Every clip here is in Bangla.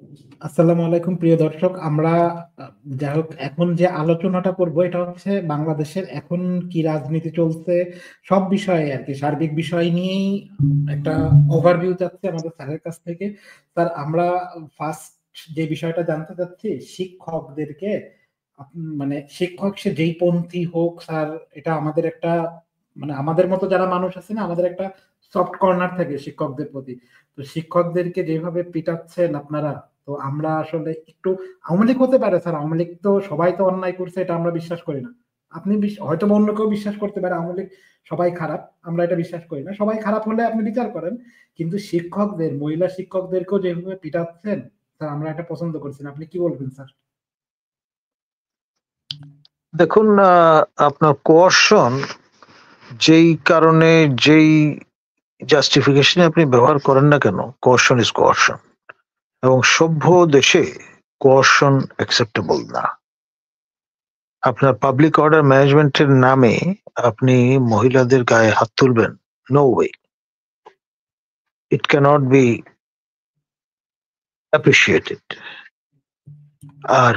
আসসালামু আলাইকুম প্রিয় দর্শক। আমরা যাই হোক এখন যে আলোচনাটা করব এটা হচ্ছে বাংলাদেশের এখন কি রাজনীতি চলছে, সব বিষয়ে আর কি, সার্বিক বিষয় নিয়েই একটা ওভারভিউ চাচ্ছি আমাদের স্যারের কাছ থেকে। স্যার, আমরা ফার্স্ট যে বিষয়টা জানতে চাচ্ছি, শিক্ষকদেরকে মানে শিক্ষক সে যেই পন্থী হোক স্যার, এটা আমাদের একটা মানে আমাদের মতো যারা মানুষ আছে না, আমাদের একটা সফট কর্নার থাকে শিক্ষকদের প্রতি। তো শিক্ষকদেরকে যেভাবে পিটাচ্ছেন আপনারা, তো আমরা আসলে একটু, আওয়ামী লীগ হতে পারে স্যার, আওয়ামী লীগ তো সবাই তো অন্যায় করছে এটা আমরা বিশ্বাস করি না। আপনি হয়তো বা অন্য কেউ বিশ্বাস করতে পারে আওয়ামী লীগ সবাই খারাপ, আমরা এটা বিশ্বাস করি না। সবাই খারাপ হলে আপনি বিচার করেন, কিন্তু শিক্ষকদের, মহিলা শিক্ষকদেরকেও যেভাবে পিটাচ্ছেন স্যার, আমরা এটা পছন্দ করছি না। আপনি কি বলবেন স্যার? দেখুন, আপনার কোয়ার্শন যেই কারণে যেই জাস্টিফিকেশনে আপনি ব্যবহার করেন না কেন, কোয়ার্শন ইজ কোয়ার্শন, এবং সভ্য দেশে কোয়ার্শন অ্যাকসেপ্টেবল না। আপনার পাবলিক অর্ডার ম্যানেজমেন্টের নামে আপনি মহিলাদের গায়ে হাত তুলবেন? No way, it cannot be appreciated. আর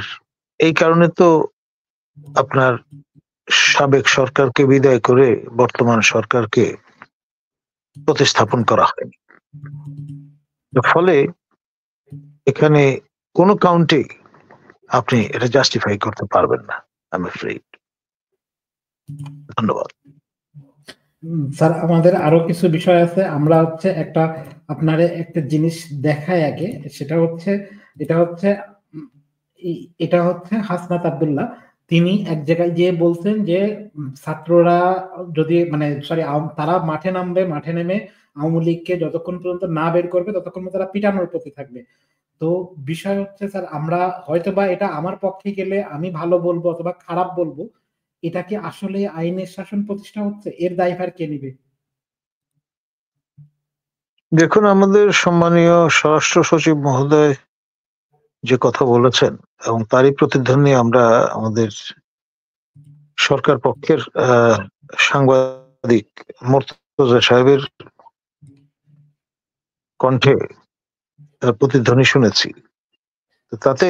এই কারণে তো আপনার সাবেক সরকারকে বিদায় করে বর্তমান সরকারকে প্রতিস্থাপন করা হয়নি। ফলে এখানে কোনো কাউন্টে আপনি এটা জাস্টিফাই করতে পারবেন না, আই এম অ্যাফ্রেড। ধন্যবাদ। স্যার, আমাদের আরো কিছু বিষয় আছে। আমরা হচ্ছে একটা, আপনারে একটা জিনিস দেখায় আগে। সেটা হচ্ছে, এটা হচ্ছে উম, এটা হচ্ছে হাসনাত আব্দুল্লাহ। তিনি এক জায়গায় গিয়ে বলছেন যে ছাত্ররা যদি মানে সরি, তারা মাঠে নামবে, মাঠে নেমে আওয়ামী লীগকে যতক্ষণ পর্যন্ত না বের করবে ততক্ষণ পর্যন্ত তারা পিটানোর প্রতি থাকবে। তো বিষয় হচ্ছে স্যার, আমরা হয়তো বা এটা আমার পক্ষে গেলে আমি ভালো বলবো অথবা খারাপ বলবো, এটা কি আসলে আইনের শাসন প্রতিষ্ঠা হচ্ছে? এর দায়ভার কে নিবে? দেখুন, আমাদের সম্মানীয় স্বরাষ্ট্র সচিব মহোদয় যে কথা বলেছেন এবং তারই প্রতিধ্বনি আমরা আমাদের সরকার পক্ষের সাংবাদিক মোর্তজা সাহেবের কণ্ঠে তার প্রতিধ্বনি শুনেছি। তো তাতে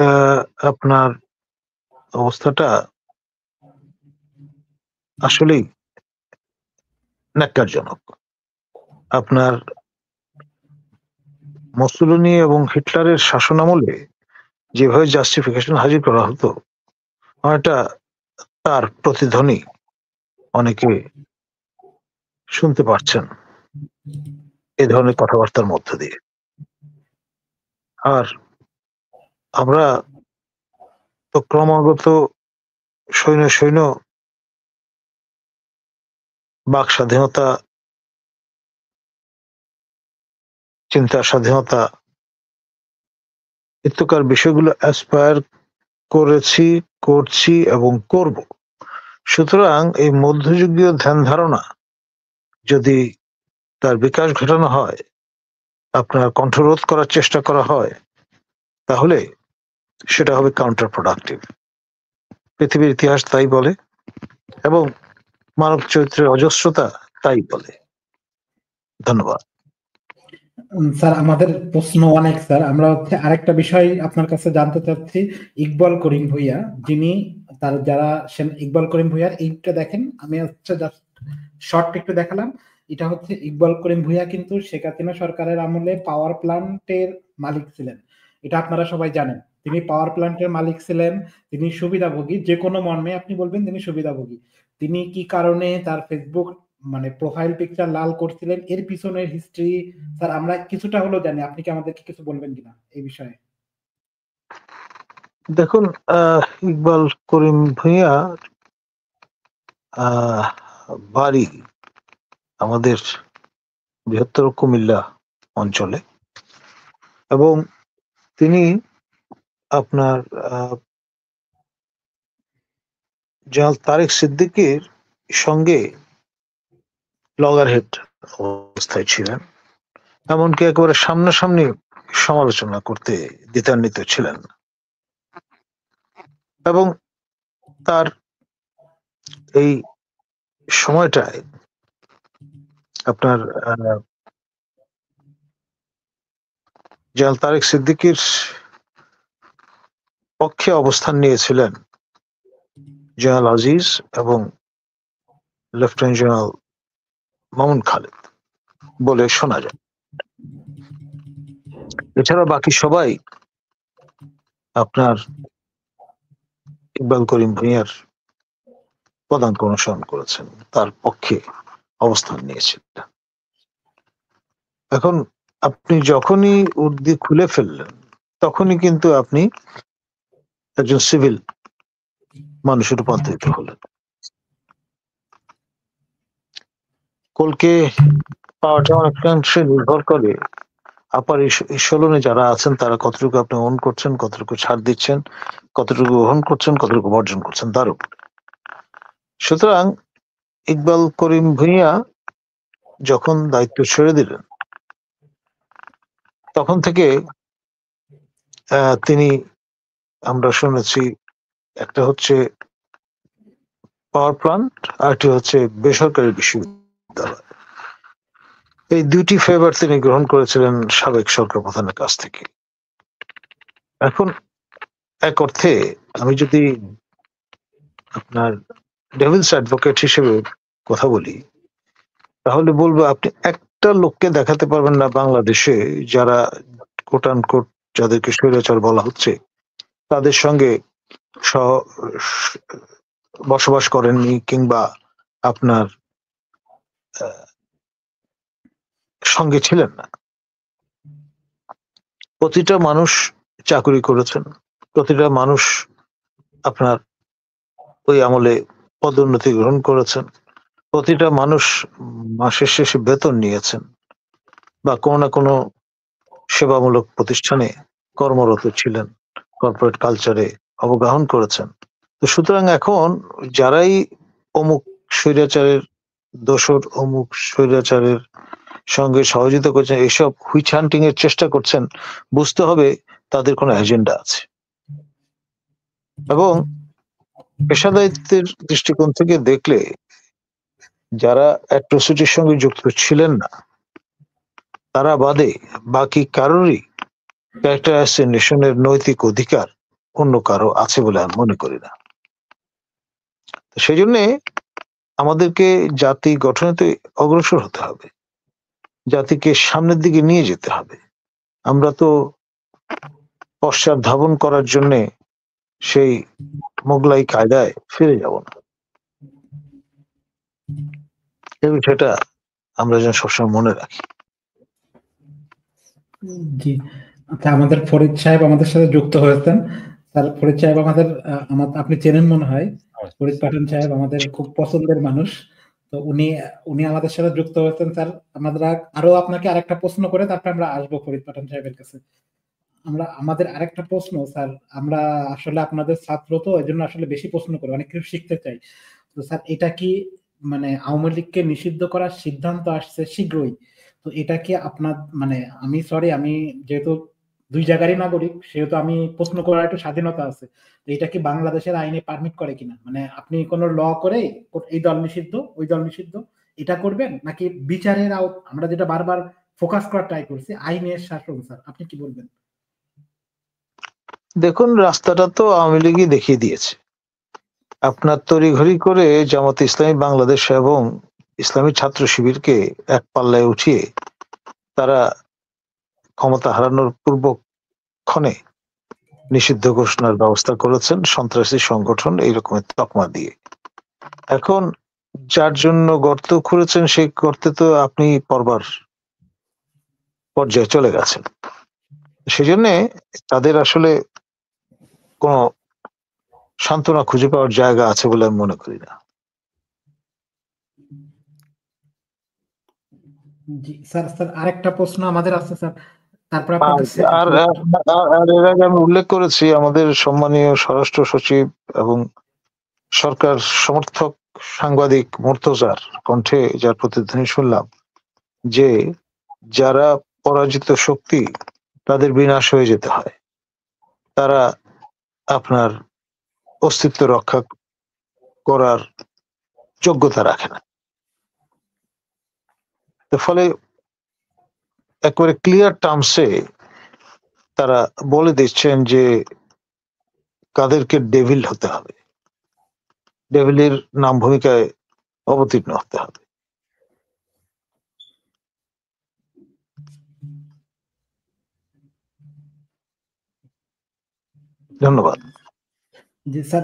আহ, আপনার অবস্থাটা আসলেই ন্যাক্কারজনক। আপনার মুসোলিনি এবং হিটলারের শাসনামলে যেভাবে জাস্টিফিকেশন হাজির করা হতো, এটা তার প্রতিধ্বনি অনেকে শুনতে পাচ্ছেন এ ধরনের কথাবার্তার মধ্য দিয়ে। আর আমরা তো ক্রমাগত সৈন্য সৈন্য বাক স্বাধীনতা, চিন্তার স্বাধীনতা ইত্যকার বিষয়গুলো অ্যাসপায়ার করেছি, করছি এবং করব। সুতরাং এই মধ্যযুগীয় ধ্যান ধারণা যদি তার বিকাশ ঘটানো হয়, আপনার কণ্ঠরোধ করার চেষ্টা করা হয়, তাহলে সেটা হবে কাউন্টার প্রোডাক্টিভ। পৃথিবীর ইতিহাস তাই বলে এবং মানব চরিত্রের অজস্রতা তাই বলে। ধন্যবাদ। স্যার, আমাদের প্রশ্ন অনেক স্যার। আমরা হচ্ছে আরেকটা বিষয় আপনার কাছে জানতে চাচ্ছি। ইকবাল করিম ভুঁইয়া, যিনি, তার যারা ইকবাল করিম ভুঁইয়ার এইটা দেখেন, আমি হচ্ছে জাস্ট শর্ট একটু দেখালাম। এটা হচ্ছে ইকবাল করিম ভুঁইয়া কিন্তু শেখ হাসিনা সরকারের আমলে পাওয়ার প্ল্যান্টের মালিক ছিলেন। এটা আপনারা সবাই জানেন। তিনি পাওয়ার প্ল্যান্টের মালিক ছিলেন। তিনি সুবিধাভোগী, যে কোনো মর্মে আপনি বলবেন তিনি সুবিধাভোগী। তিনি কি কারণে তার ফেসবুক মানে প্রোফাইল পিকচার লাল করছিলেন, এর পিছনের হিস্ট্রি স্যার আমরা কিছুটা হলেও জানি। আপনি কি আমাদেরকে কিছু বলবেন কিনা এই বিষয়ে? দেখুন, ইকবাল করিম ভূঁইয়া আহ, বাড়ি আমাদের বৃহত্তর কুমিল্লা অঞ্চলে, এবং তিনি আপনার জনাব তারেক সিদ্দিকীর সঙ্গে লগারহেড অবস্থায় ছিলেন, এমনকি একেবারে সামনাসামনি সমালোচনা করতে দ্বিধান্বিত ছিলেন। এবং তার এই সময়টায় আপনার জেনারেল তারেক সিদ্দিকীর পক্ষে অবস্থান নিয়েছিলেন জেনারেল আজিজ এবং লেফটেন্যান্ট জেনারেল মামুন খালেদ বলে শোনা যায়। এছাড়া বাকি সবাই আপনার ইকবাল করিম ভূঁইয়ার পদাঙ্ক অনুসরণ করেছেন, তার পক্ষে অবস্থান নিয়েছিলেন। এখন আপনি যখনই উর্দি খুলে ফেললেন তখনই কিন্তু আপনি একজন সিভিল মানুষে রূপান্তরিত হলেন। কলকে পাওয়াটা অনেকাংশে নির্ভর করে আপার ইসলনে যারা আছেন তারা কতটুকু আপনি ওন করছেন, কতটুকু ছাড় দিচ্ছেন, কতটুকু গ্রহণ করছেন, কতটুকু বর্জন করছেন তার উপর। সুতরাং ইকবাল করিম ভূঁইয়া যখন দায়িত্ব ছেড়ে দিলেন তখন থেকে তিনি, আমরা শুনেছি একটা হচ্ছে পাওয়ার প্লান্ট, আরেকটি হচ্ছে বেসরকারি বিশ্ববিদ্যালয়, এই দুইটি ফেভার তিনি গ্রহণ করেছিলেন সাবেক সরকার প্রধানের কাছ থেকে। এখন এক অর্থে আমি যদি আপনার ডেভিলস অ্যাডভোকেট হিসেবে কথা বলি তাহলে বলবো আপনি একটা লোককে দেখাতে পারবেন না বাংলাদেশে যারা কোট আনকোট যাদেরকে স্বৈরাচার বলা হচ্ছে তাদের সঙ্গে বসবাস করেননি কিংবা আপনার সঙ্গে ছিলেন না। প্রতিটা মানুষ চাকরি করেছেন, প্রতিটা মানুষ আপনার ওই আমলে পদোন্নতি গ্রহণ করেছেন, প্রতিটা মানুষ মাসের শেষে বেতন নিয়েছেন বা কোনো না কোনো সেবামূলক প্রতিষ্ঠানে কর্মরত ছিলেন, কর্পোরেট কালচারে অবগাহন করেছেন। তো সুতরাং এখন যারাই অমুক স্বৈরাচারের দোসর, অমুক স্বৈরাচারের সঙ্গে সহযোগিতা করছেন, এসব হুইচ হান্টিং এর চেষ্টা করছেন, বুঝতে হবে তাদের কোনো এজেন্ডা আছে। এবং পেশাদারিত্বের দৃষ্টিকোণ থেকে দেখলে যারা অ্যাট্রোসিটির সঙ্গে যুক্ত ছিলেন না তারা বাদে বাকি কারোরই ক্যারেক্টার অ্যাসিনেশনের নৈতিক অধিকার অন্য কারো আছে বলে আমি মনে করি না। সেই জন্যে আমাদেরকে জাতি গঠনেতে অগ্রসর হতে হবে, জাতিকে সামনের দিকে নিয়ে যেতে হবে। আমরা তো পশ্চাৎ ধাবন করার জন্য সেই মোগলাই কায়দায় ফিরে যাব না। এই বিষয়টা আমরা যেন সবসময় মনে রাখি। জি, আচ্ছা, আমাদের ফরিদ সাহেব আমাদের সাথে যুক্ত হয়েছেন। স্যার, ফরিদ সাহেব আমাদের আপনি চেনেন মনে হয়, ফরিদ পাঠান সাহেব আমাদের খুব পছন্দের মানুষ। তো উনি উনি আমাদের সাথে যুক্ত হয়েছেন। স্যার, আমরা আরো আপনাকে আরেকটা প্রশ্ন করে তারপর আমরা আসবো ফরিদ পাঠান সাহেবের কাছে। আমাদের আরেকটা প্রশ্ন স্যার, আমরা আসলে আপনাদের ছাত্র, তো এই জন্য আসলে বেশি প্রশ্ন করি, অনেক কিছু শিখতে চাই। তো স্যার, এটা কি মানে আওয়ামী লীগকে নিষিদ্ধ করার সিদ্ধান্ত আসছে শীঘ্রই, তো এটা কি আপনার মানে আমি যেহেতু দুই জায়গারই নাগরিক সেহেতু আমি প্রশ্ন করার একটু স্বাধীনতা আছে, তো এটা কি বাংলাদেশের আইনে পারমিট করে কিনা, মানে আপনি কোনো ল করে এই দল নিষিদ্ধ ওই দল নিষিদ্ধ এটা করবেন, নাকি বিচারের আমরা যেটা বারবার ফোকাস করার ট্রাই করছি আইনের শাসন, স্যার আপনি কি বলবেন? দেখুন, রাস্তাটা তো আওয়ামী লীগই দেখিয়ে দিয়েছে। আপনার তড়িঘড়ি করে জামাতে ইসলামী বাংলাদেশ এবং ইসলামী ছাত্র শিবিরকে এক পাল্লায় উঠিয়ে তারা ক্ষমতা হারানোর পূর্বক্ষণে নিষিদ্ধ ঘোষণার ব্যবস্থা করেছেন সন্ত্রাসী সংগঠন এই রকমের তকমা দিয়ে। এখন যার জন্য গর্ত খুঁড়েছেন সেই গর্তে তো আপনি পড়বার পর্যায়ে চলে গেছেন। সেজন্য তাদের আসলে কোনো সান্ত্বনা খুঁজে পাওয়ার জায়গা আছে বলে আমি মনে করি না। জি স্যার, আরেকটা প্রশ্ন আমাদের আছে স্যার, তারপর আর আর আর এর আগে আমি উল্লেখ করেছি আমাদের সম্মানীয় স্বরাষ্ট্র সচিব এবং সরকার সমর্থক সাংবাদিক মুর্তজার কণ্ঠে যার প্রতিধ্বনি শুনলাম যে যারা পরাজিত শক্তি তাদের বিনাশ হয়ে যেতে হয়, তারা আপনার অস্তিত্ব রক্ষা করার যোগ্যতা রাখে না। ফলে একেবারে ক্লিয়ার টার্মসে তারা বলে দিচ্ছেন যে কাদেরকে ডেভিল হতে হবে, ডেভিলের নাম ভূমিকায় অবতীর্ণ হতে হবে। ধন্যবাদ। জি স্যার,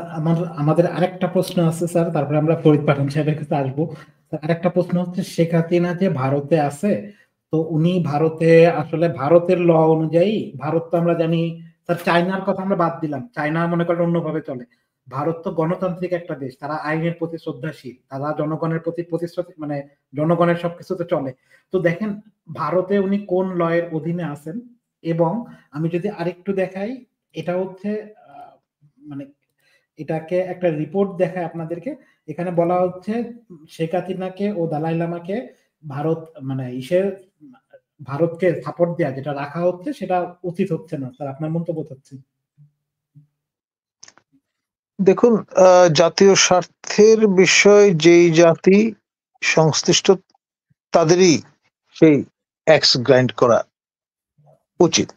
আমাদের আরেকটা প্রশ্ন আছে স্যার, তারপরে আমরা ফরিদ পাঠান সাহেবের কাছে আসবো। আরেকটা প্রশ্ন হচ্ছে, শেখ হাসিনা যে ভারতে আছে, তো উনি ভারতে আসলে ভারতের ল অনুযায়ী, ভারত তো আমরা জানি স্যার, চায়নার কথা আমরা বাদ দিলাম, চায়না মনে করেন অন্যভাবে চলে। ভারত তো গণতান্ত্রিক একটা দেশ, তারা আইনের প্রতি শ্রদ্ধাশীল, তারা জনগণের প্রতি প্রতিশ্রুতি, মানে জনগণের সবকিছুতে চলে। তো দেখেন ভারতে উনি কোন ল এর অধীনে আছেন। এবং আমি যদি আরেকটু দেখাই, এটা হচ্ছে মানে এটাকে একটা রিপোর্ট দেখায় আপনাদেরকে। এখানে বলা হচ্ছে শেখ হাসিনাকে ও দালাই লামাকে ভারত মানে ভারতকে সাপোর্ট দেওয়া যেটা রাখা হচ্ছে সেটা উচিত হচ্ছে না। স্যার আপনার মন্তব্য হচ্ছে। দেখুন, জাতীয় স্বার্থের বিষয় যেই জাতি সংশ্লিষ্ট তাদেরই সেই অ্যাক্স গ্রাইন্ড করা উচিত।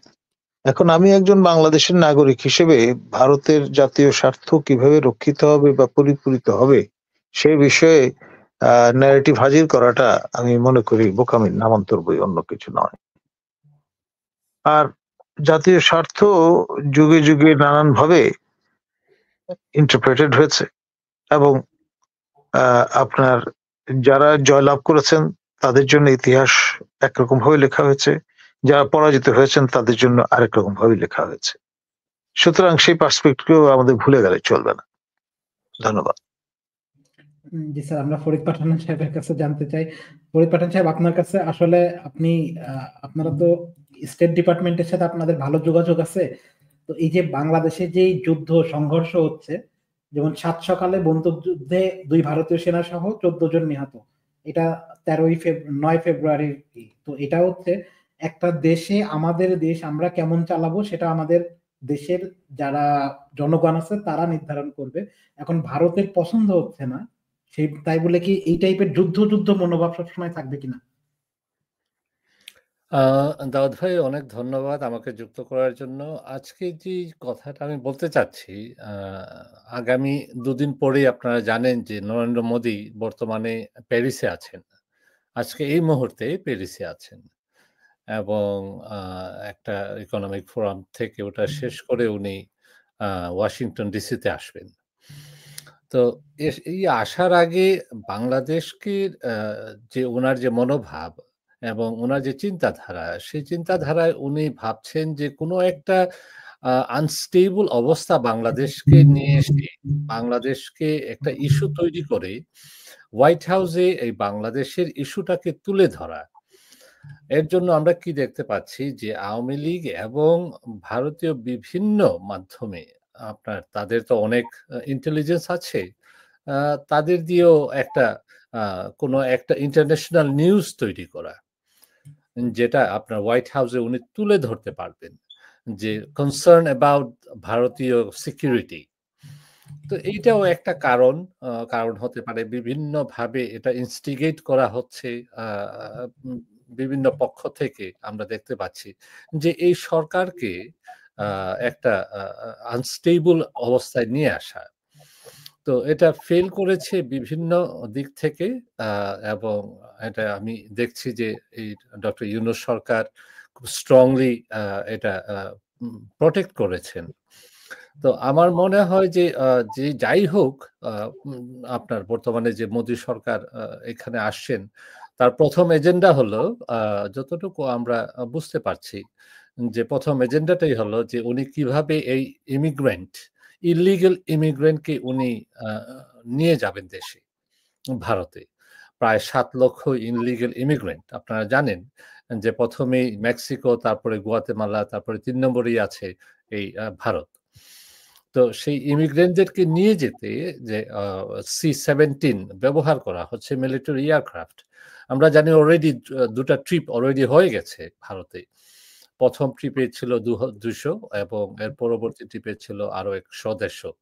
এখন আমি একজন বাংলাদেশের নাগরিক হিসেবে ভারতের জাতীয় স্বার্থ কিভাবে রক্ষিত হবে বা পরিপূরিত হবে সেই বিষয়ে ন্যারেটিভ হাজির করাটা আমি মনে করি বোকামির নামান্তর, বই, অন্য কিছু নয়। আর জাতীয় স্বার্থ যুগে যুগে নানান ভাবে ইন্টারপ্রেটেড হয়েছে এবং আপনার যারা জয়লাভ করেছেন তাদের জন্য ইতিহাস একরকম ভাবে লেখা হয়েছে, যারা পরাজিত হয়েছেন তাদের জন্য আরেক রকম ভাবে লেখা হয়েছে। সুতরাং সেই পার্সপেক্টিভ আমাদের ভুলে গেলে চলবে না। ধন্যবাদ। জি স্যার, আমরা ফরিদ পাঠান সাহেবের কাছে জানতে চাই। ফরিদ পাঠান সাহেব, আপনার কাছে আসলে আপনি আপনারা তো স্টেট ডিপার্টমেন্টের সাথে আপনাদের ভালো যোগাযোগ আছে। তো এই যে বাংলাদেশে যে যুদ্ধ সংঘর্ষ হচ্ছে, যেমন 7 সকালে বন্দুক যুদ্ধে 2 ভারতীয় সেনা সহ 14 জন নিহত, এটা 9 ফেব্রুয়ারি। তো এটা হচ্ছে একটা দেশে, আমাদের দেশ আমরা কেমন চালাবো সেটা আমাদের দেশের যারা জনগণ আছে তারা নির্ধারণ করবে। এখন ভারতের পছন্দ হচ্ছে না, সেই তাই বলে কি এই টাইপের যুদ্ধ যুদ্ধ মনোভাব সবসময় থাকবে কিনা? দাউদ ভাই, অনেক ধন্যবাদ আমাকে যুক্ত করার জন্য। আজকে যে কথাটা আমি বলতে চাচ্ছি, আগামী ২ দিন পরেই আপনারা জানেন যে নরেন্দ্র মোদী বর্তমানে প্যারিসে আছেন। আজকে এই মুহূর্তে প্যারিসে আছেন এবং একটা ইকোনমিক ফোরাম থেকে ওটা শেষ করে উনি ওয়াশিংটন ডিসিতে আসবেন। তো এই আসার আগে বাংলাদেশকে যে উনার যে মনোভাব এবং উনার যে চিন্তাধারা, সেই চিন্তাধারায় উনি ভাবছেন যে কোনো একটা আনস্টেবল অবস্থা বাংলাদেশকে নিয়ে এসে বাংলাদেশকে একটা ইস্যু তৈরি করে হোয়াইট হাউসে এই বাংলাদেশের ইস্যুটাকে তুলে ধরা। এর জন্য আমরা কি দেখতে পাচ্ছি যে আওয়ামী লীগ এবং ভারতীয় বিভিন্ন মাধ্যমে তাদের তো অনেক ইন্টেলিজেন্স আছে, তাদের দিয়েও একটা কোনো একটা ইন্টারন্যাশনাল নিউজ তৈরি করা, যেটা আপনার হোয়াইট হাউসে উনি তুলে ধরতে পারবেন যে কনসার্ন অ্যাবাউট ভারতীয় সিকিউরিটি। তো এইটাও একটা কারণ হতে পারে। বিভিন্নভাবে এটা ইনস্টিগেট করা হচ্ছে বিভিন্ন পক্ষ থেকে। আমরা দেখতে পাচ্ছি যে এই সরকারকে একটা আনস্টেবল অবস্থায় নিয়ে আসা। তো এটা ফেল করেছে বিভিন্ন দিক থেকে, এবং এটা আমি দেখছি যে এই ডক্টর ইউনূস সরকার খুব স্ট্রংলি এটা প্রটেক্ট করেছেন। তো আমার মনে হয় যে যে যাই হোক, আপনার বর্তমানে যে মোদী সরকার এখানে আসছেন, তার প্রথম এজেন্ডা হলো, যতটুকু আমরা বুঝতে পারছি, যে প্রথম এজেন্ডাটাই হলো যে উনি কিভাবে এই ইলিগাল ইমিগ্রেন্টকে উনি নিয়ে যাবেন দেশে, ভারতে। প্রায় ৭ লক্ষ ইনলিগাল ইমিগ্রেন্ট। আপনারা জানেন যে প্রথমেই মেক্সিকো, তারপরে গুয়াতেমালা, তারপরে ৩ নম্বরেই আছে এই ভারত। তো সেই ইমিগ্রেন্টদেরকে নিয়ে যেতে যে C-17 ব্যবহার করা হচ্ছে, মিলিটারি এয়ারক্রাফট। আমরা জানি অলরেডি ২টা ট্রিপ অলরেডি হয়ে গেছে ভারতে। প্রথম ট্রিপে ছিল ২০০ এবং এর পরবর্তী ট্রিপে ছিল আরো ১০০-১৫০।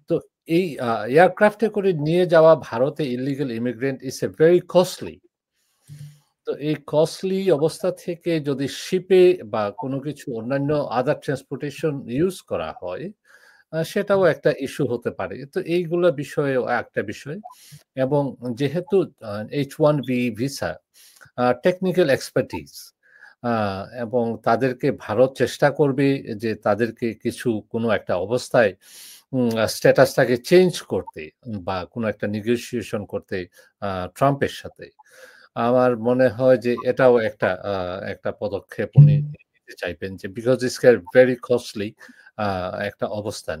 তো এই এয়ারক্রাফটে করে নিয়ে যাওয়া ভারতে illegal immigrant is a very costly. তো এই কস্টলি অবস্থা থেকে যদি শিপে বা কোনো কিছু অন্যান্য আদার ট্রান্সপোর্টেশন ইউজ করা হয়, সেটাও একটা ইস্যু হতে পারে। তো এইগুলা বিষয়েও একটা বিষয়। এবং যেহেতু H-1B ভিসা টেকনিক্যাল এক্সপার্টিজ, এবং তাদেরকে ভারত চেষ্টা করবে যে তাদেরকে কিছু কোনো একটা অবস্থায় স্ট্যাটাসটাকে চেঞ্জ করতে বা কোনো একটা নেগোসিয়েশন করতে ট্রাম্পের সাথে। আমার মনে হয় যে এটাও একটা পদক্ষেপ উনি নিতে চাইবেন, যে বিকজ ইটস ভেরি কস্টলি একটা অবস্থান।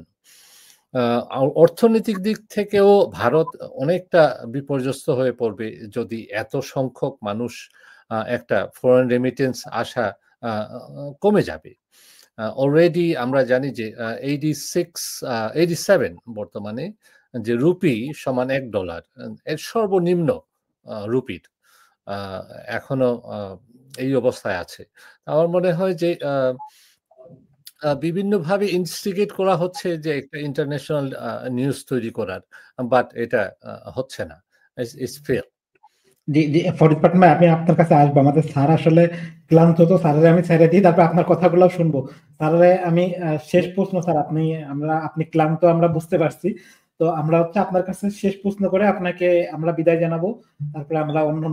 অর্থনৈতিক দিক থেকেও ভারত অনেকটা বিপর্যস্ত হয়ে পড়বে যদি এত সংখ্যক মানুষ, একটা ফরেন রেমিটেন্স আসা কমে যাবে। অলরেডি আমরা জানি যে 87 বর্তমানে যে রুপি সমান $1, এর সর্বনিম্ন রুপির এখনো এই অবস্থায় আছে। আমার মনে হয় যে বিভিন্নভাবে ইনস্টিগেট করা হচ্ছে যে একটা ইন্টারন্যাশনাল নিউজ তৈরি করার, বাট এটা হচ্ছে না। It's fail. জি ফরিদ পাটনা ভাই, আমি আপনার কাছে আসবো। আমাদের স্যার আসলে ক্লান্ত, তো স্যারের আমি ছেড়ে দিই, তারপর আপনার কথাগুলো শুনবো। স্যারের আমি শেষ প্রশ্ন, স্যার আপনি ক্লান্ত আমরা বুঝতে পারছি, তো আমরা হচ্ছে আপনার কাছে শেষ প্রশ্ন করে আপনাকে আমরা বিদায় জানাবো, তারপরে আমরা অন্য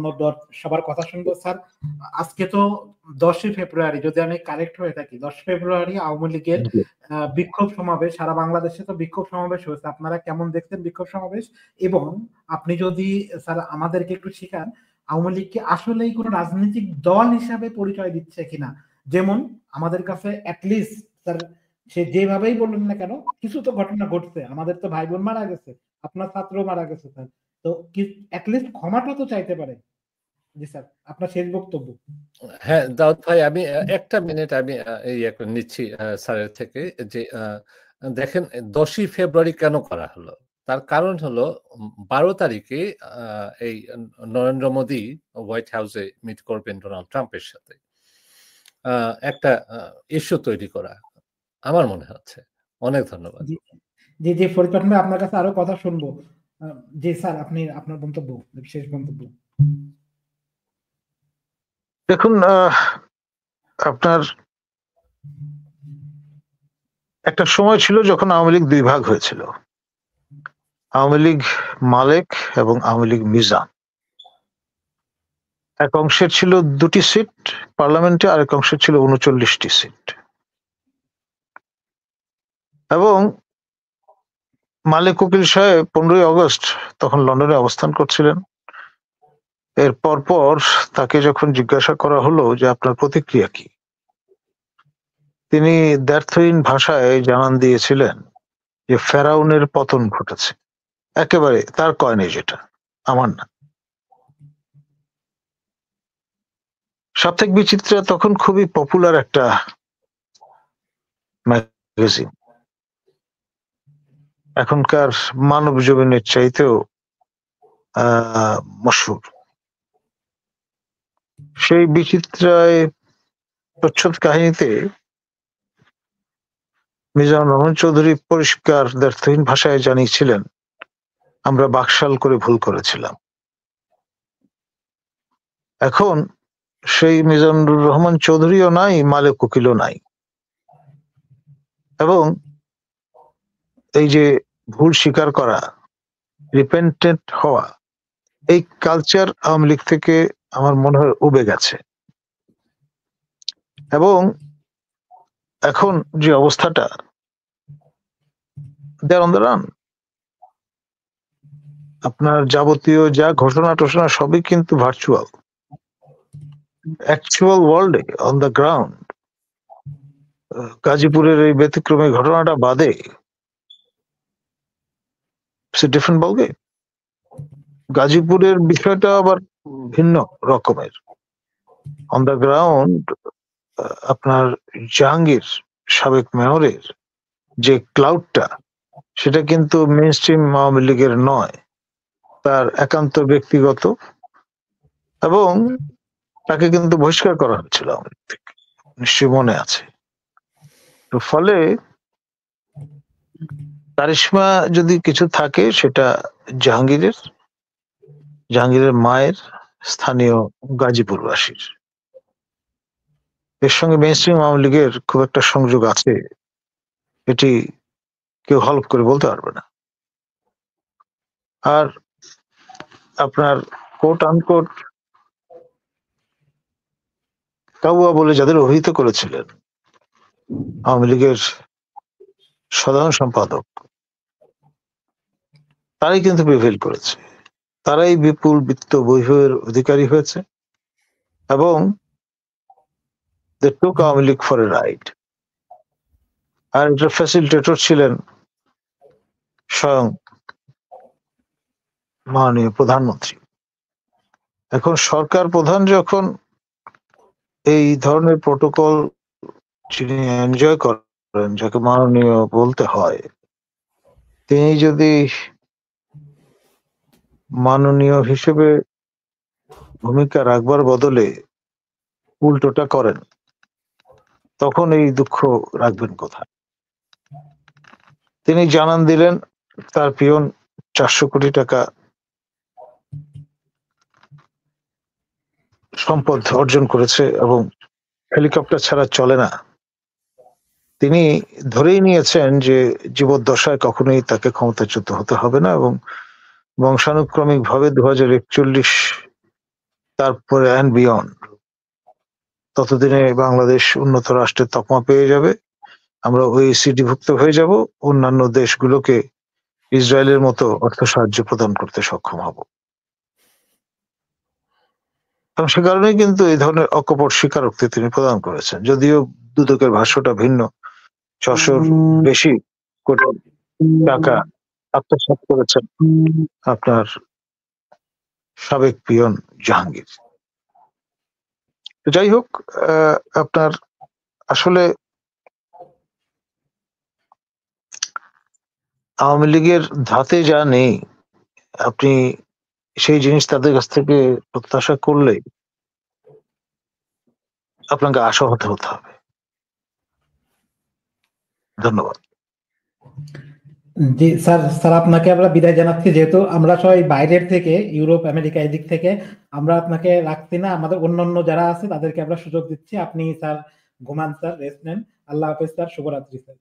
সবার কথা শুনবো। স্যার, আজকে তো 10 ফেব্রুয়ারি, যদি আমি কারেক্ট হয়ে থাকি, 10 ফেব্রুয়ারি আওয়ামী লীগের বিক্ষোভ সমাবেশ, সারা বাংলাদেশে তো বিক্ষোভ সমাবেশ হয়েছে। আপনারা কেমন দেখছেন বিক্ষোভ সমাবেশ? এবং আপনি যদি স্যার আমাদেরকে একটু শিখান, আওয়ামী লীগকে আসলেই কোনো রাজনৈতিক দল হিসাবে পরিচয় দিচ্ছে কিনা। যেমন আমাদের কাছে অ্যাটলিস্ট স্যার, সে যেভাবেই বলুন না কেন, কিছু তো ঘটনা ঘটছে, আমাদের তো ভাই বোন মারা গেছে, আপনার ছাত্র মারা গেছে স্যার, তো অ্যাটলিস্ট ক্ষমাটা তো চাইতে পারে। জি স্যার, আপনার শেষ বক্তব্য। হ্যাঁ, দাউদ ভাই, আমি একটা মিনিট আমি নিচ্ছি স্যারের থেকে, যে দেখেন 10ই ফেব্রুয়ারি কেন করা হলো? তার কারণ হলো 12 তারিখে এই নরেন্দ্র মোদী হোয়াইট হাউসে মিট করবেন ডোনাল্ড ট্রাম্পের সাথে। একটা ইস্যু তৈরি করা আমার মনে হচ্ছে। অনেক ধন্যবাদ। জি ফরিদ পাটনা ভাই, আপনার কাছে আরো কথা শুনবো। জি স্যার, আপনি আপনার মন্তব্য, শেষ মন্তব্য। দেখুন, আপনার একটা সময় ছিল যখন আওয়ামী লীগ দুই ভাগ হয়েছিল, আওয়ামী লীগ মালেক এবং আওয়ামী লীগ মিজান। এক অংশের ছিল 2টি সিট পার্লামেন্টে, আরেক অংশের ছিল 39টি সিট। এবং মালেক উকিল সাহেব 15ই আগস্ট তখন লন্ডনে অবস্থান করছিলেন। এর পরপর তাকে যখন জিজ্ঞাসা করা হলো যে আপনার প্রতিক্রিয়া কি, তিনি দ্ব্যর্থহীন ভাষায় জানান দিয়েছিলেন যে ফেরাউনের পতন ঘটেছে। একেবারে তার কয়নি, যেটা আমার না। সাপ্তাহিক বিচিত্রা তখন খুবই পপুলার একটা ম্যাগাজিন, এখনকার মানব জীবনের চাইতেও মশহুর। সেই বিচিত্রায় প্রচ্ছদ কাহিনীতে মিজানুর রহমান চৌধুরী পরিষ্কার দ্ব্যর্থহীন ভাষায় জানিয়েছিলেন, আমরা বাকশাল করে ভুল করেছিলাম। এখন সেই মিজানুর রহমান চৌধুরীও নাই, মালেক উকিলও নাই। এবং এই যে ভুল স্বীকার করা, রিপেন্টেন্ট হওয়া, এই কালচার আওয়ামী লীগ থেকে আমার মনে হয় উবে গেছে। এবং এখন যে অবস্থাটা, দেয়ার অন দ্য রান, আপনার যাবতীয় যা ঘোষণা টোষণা সবই কিন্তু ভার্চুয়াল। অ্যাকচুয়াল ওয়ার্ল্ডে অন দ্য গ্রাউন্ড, গাজীপুরের এই ব্যতিক্রমী ঘটনাটা বাদে ডিফারেন্ট বলগেম। গাজীপুরের বিষয়টা আবার ভিন্ন রকমের। অন দ্য গ্রাউন্ড আপনার জাহাঙ্গীর সাবেক মেয়রের যে ক্লাউডটা, সেটা কিন্তু মেইন স্ট্রিম আওয়ামী লীগের নয়, তার একান্ত ব্যক্তিগত। এবং তাকে কিন্তু বহিষ্কার করা হয়েছিল আওয়ামী লীগ থেকে, নিশ্চয়ই মনে আছে। তো ফলে কারিশমা যদি কিছু থাকে, সেটা জাহাঙ্গীরের মায়ের স্থানীয় গাজীপুরবাসীর। এর সঙ্গে মেইনস্ট্রিম আওয়ামী লীগের খুব একটা সংযোগ আছে, এটি কেউ হলফ করে বলতে পারবে না। আর আপনার কোট আনকোট কাউয়া বলে যাদের অভিহিত করেছিলেন আওয়ামী লীগের সাধারণ সম্পাদক, তারাই কিন্তু প্রিভেল করেছে, তারাই বিপুল বিত্ত বৈভবের অধিকারী হয়েছে এবং they took Awami League for a ride. আর এটার ফ্যাসিলিটেটর ছিলেন স্বয়ং মাননীয় প্রধানমন্ত্রী। এখন সরকার প্রধান যখন এই ধরনের প্রোটোকল যিনি এনজয় করেন, যাকে মাননীয় বলতে হয়, তিনি যদি মাননীয় হিসেবে ভূমিকা রাখবার বদলে উল্টোটা করেন, তখন এই দুঃখ রাখবেন কোথায়? তিনি জানান দিলেন তার পিয়ন 400 কোটি টাকা সম্পদ অর্জন করেছে এবং হেলিকপ্টার ছাড়া চলে না। তিনি ধরেই নিয়েছেন যে জীবদ্দশায় কখনোই তাকে ক্ষমতাচ্যুত হতে হবে না এবং বংশানুক্রমিক ভাবে 2041 তারপরে অ্যান্ড বিয়ন্ড ততদিনে বাংলাদেশ উন্নত রাষ্ট্রের তকমা পেয়ে যাবে, আমরা OECD ভুক্ত হয়ে যাব, অন্যান্য দেশগুলোকে ইসরায়েলের মতো অর্থ সাহায্য প্রদান করতে সক্ষম হব। এবং সে কারণেই কিন্তু এই ধরনের অকপট স্বীকারোক্তি তিনি প্রদান করেছেন, যদিও দুদকের ভাষ্যটা ভিন্ন। 600-র বেশি কোটি টাকা আত্মসাৎ করেছেন আপনার সাবেক পিয়ন জাহাঙ্গীর। যাই হোক, আপনার আসলে আওয়ামী লীগের ধাতে যা নেই, আপনি সেই জিনিস তাদের কাছ থেকে প্রত্যাশা করলে আপনাকে আশাহত হতে হবে। ধন্যবাদ। জি স্যার, আপনাকে আমরা বিদায় জানাচ্ছি, যেহেতু আমরা সবাই বাইরের থেকে, ইউরোপ আমেরিকা এদিক থেকে, আমরা আপনাকে রাখছি না, আমাদের অন্যান্য যারা আছে তাদেরকে আমরা সুযোগ দিচ্ছি। আপনি স্যার ঘুমান, স্যার রেস্ট নেন। আল্লাহ হাফেজ স্যার, শুভরাত্রি স্যার।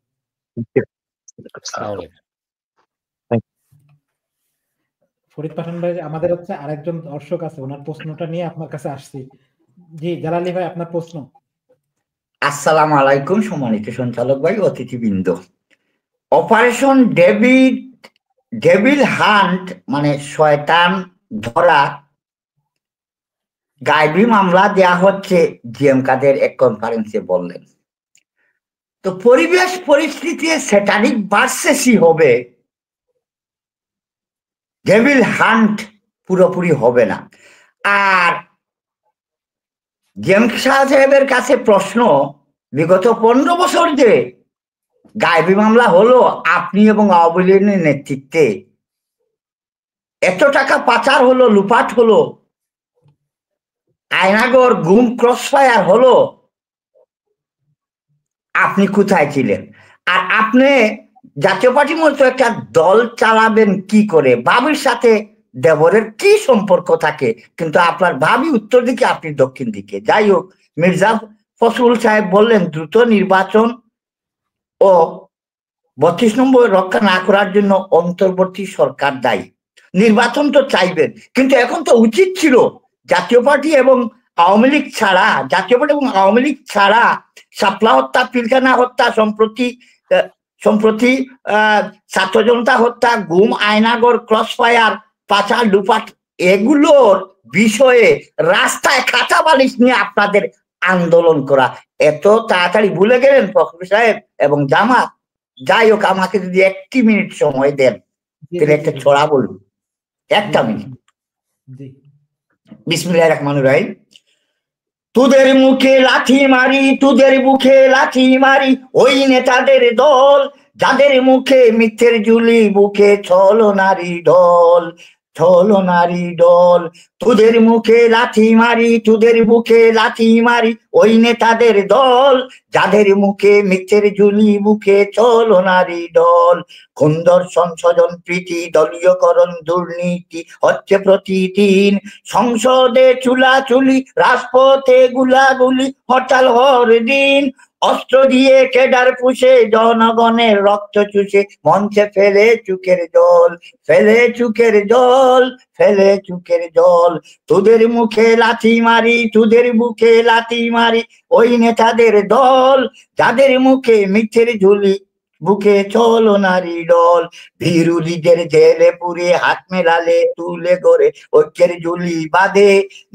ফরিদ পাঠান ভাই, আমাদের হচ্ছে আরেকজন দর্শক আছে, ওনার প্রশ্নটা নিয়ে আপনার কাছে আসছি। জি জালালি ভাই, আপনার প্রশ্ন। আসসালামু আলাইকুম সম্মানিত সঞ্চালক ভাই, অতিথিবৃন্দ। অপারেশন ডেভিল হান্ট মানে শয়তান ধরা গায়েবী মামলা দেয়া হচ্ছে, জিএম কাদের এক কনফারেন্সে বললেন। তো পরিবেশ পরিস্থিতি স্যাটানিক ভার্সেসই হবে, ডেভিল হান্ট পুরোপুরি হবে না। আর জিএম সাহেবের কাছে প্রশ্ন, বিগত 15 বছর যে গায়েবী মামলা হলো আপনি এবং আওয়ামী লীগের নেতৃত্বে, এত টাকা পাচার হলো, লুপাট হলো, আয়নাগর গুম ক্রসফায়ার হলো, আপনি কোথায় ছিলেন? আর আপনি জাতীয় পার্টির মতো একটা দল চালাবেন কি করে? ভাবির সাথে দেবরের কি সম্পর্ক থাকে? কিন্তু আপনার ভাবি উত্তর দিকে, আপনি দক্ষিণ দিকে। যাই হোক, মির্জা ফখরুল সাহেব বললেন দ্রুত নির্বাচন ও 32 নম্বর রক্ষা না করার জন্য অন্তর্বর্তী সরকার দায়ী। নির্বাচন তো চাইবেন, কিন্তু এখন তো উচিত ছিল জাতীয় পার্টি এবং আওয়ামী লীগ ছাড়া, শাপলা হত্যা, পিলখানা হত্যা, সম্প্রতি ছাত্র জনতা হত্যা, গুম, আয়নাগর ক্রসফায়ার, পাচার, লুপাট, এগুলোর বিষয়ে রাস্তায় খাতা বালিশ নিয়ে আপনাদের আন্দোলন করা। এত তাড়াতাড়ি ভুলে গেলেন ফখরুল সাহেব এবং জামাত? যাই হোক, আমাকে যদি 1 মিনিট সময় দেন, তাহলে একটা ছড়া বলুন, 1 মিনিট। বিসমিল্লাহির রহমানির রহিম। তোদের মুখে লাথি মারি, তোদের মুখে লাথি মারি, ওই নেতাদের দল যাদের মুখে মিথ্যের ঝুলি, বুকে ছলনারী ঢল। চলো নারী দল, তোদের মুখে লাথি মারি, তোদের বুকে লাথি মারি, ওই নেতাদের দল, যাদের মুখে মিথ্যের ঝুলি, বুকে চলো নারী দল। কোন দর্শন স্বজন প্রীতি, দলীয়করণ দুর্নীতি হচ্ছে প্রতিদিন, সংসদে চুলাচুলি, রাজপথে গুলাগুলি, হরতাল হর দিন, অস্ত্র দিয়ে কেডার পুষে, জনগণের রক্ত চুষে, মঞ্চে ফেলে চুকের জল, ফেলে চুকের জল, ফেলে চুকের জল, তোদের মুখে লাথি মারি, তোদের বুকে লাথি মারি, ওই নেতাদের দল, যাদের মুখে মিথ্যের ঝুলি, বুকে চলো নারী দল। বিরোধীদের জেলে পুরে হাত মেলালে তুলে গড়ে ঐক্যের ঝুলি বাঁধে,